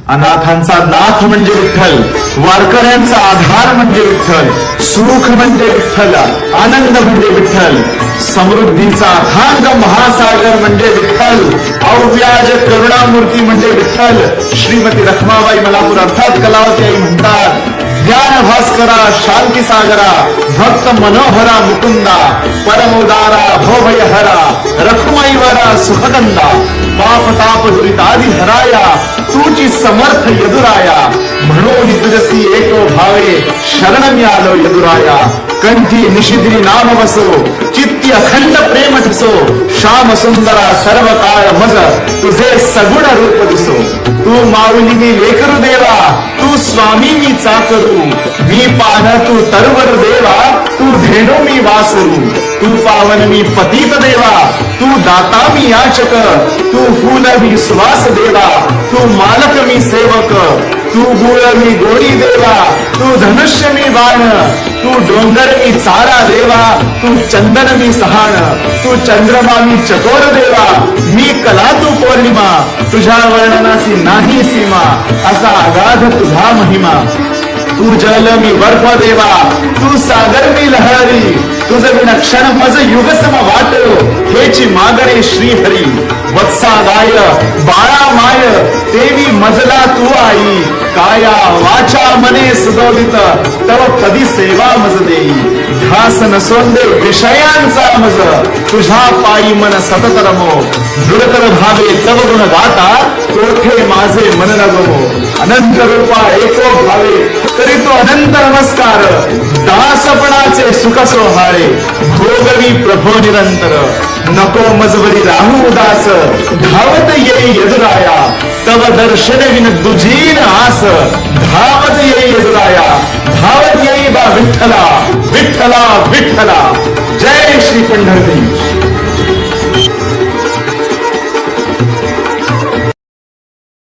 अनाथांचा नाथ म्हणजे विठ्ठल, वारकऱ्यांचा आधार म्हणजे विठ्ठल, सुख म्हणजे विठ्ठल, आनंद म्हणजे विठ्ठल, समृद्धीचा अथांग महासागर म्हणजे विठ्ठल, अव्याज करुणामूर्ती म्हणजे विठ्ठल. श्रीमती रखमाबाई मलापूर अर्थात कलावती आई म्हणतात, ज्ञान भास्करा शांती सागरा भक्त मनोहरा मुकुंदा परमोदारा भवभयहरा रखुमाईवरा सुखदंदा पाप ताप दुरितादि हराया तुझी समर्थ यदुराया. म्हणून तुझसी एको भावे शरण मी आलो यदुराया. कंठी निशिद्री नाम बसो चित्ती अखंड प्रेम ठसो श्याम सुंदरा सर्व काळ मज तुझे सगुण रूप दिसो. तू माऊली मी लेकरू देवा तू स्वामी मी चाकरू मी पान तू तरवर देवा तू धेणू मी वासरू. तू पावन मी पतित देवा तू दाता मी याचक तू फूल मी सुवास देवा तू मालक मी सेवक तू गुळ मी गोडी देवा तू धनुष्य मी बाण तू डोंगर मी चारा देवा तू चंदन मी सहाण तू चंद्रमा मी चकोर देवा मी कला तू पौर्णिमा तुझ्या वर्णनासी नाही सीमा असा अगाध तुझा महिमा. तू जल मी बर्फ देवा तू सागर मी लहरी तुझ विण क्षण मज युग सम वाट हेची मागणे श्रीहरी. वत्सा गाय बाळा माय देवी मजला तू आई काया वाचा मने सुदोदित तव कधी सेवा मज देई. ध्यास नसोंदे विषयांचा मज तुझ्या पायी मन सतत रमो दृढतर भावे तव गुण गाता कोठे माझे मन न गमो. अनंत रूपा एको भावे तरी तो अनंत नमस्कार दासपणाचे सुख सोहाळे भोगवी प्रभो निरंतर. नको मजवरी राहू उदास धावत येई यदुराया तव दर्शन विन दुजीन आस धावत येई यदुराया धावत येई बा विठ्ठला विठ्ठला विठ्ठला. जय श्री पंढरदेश.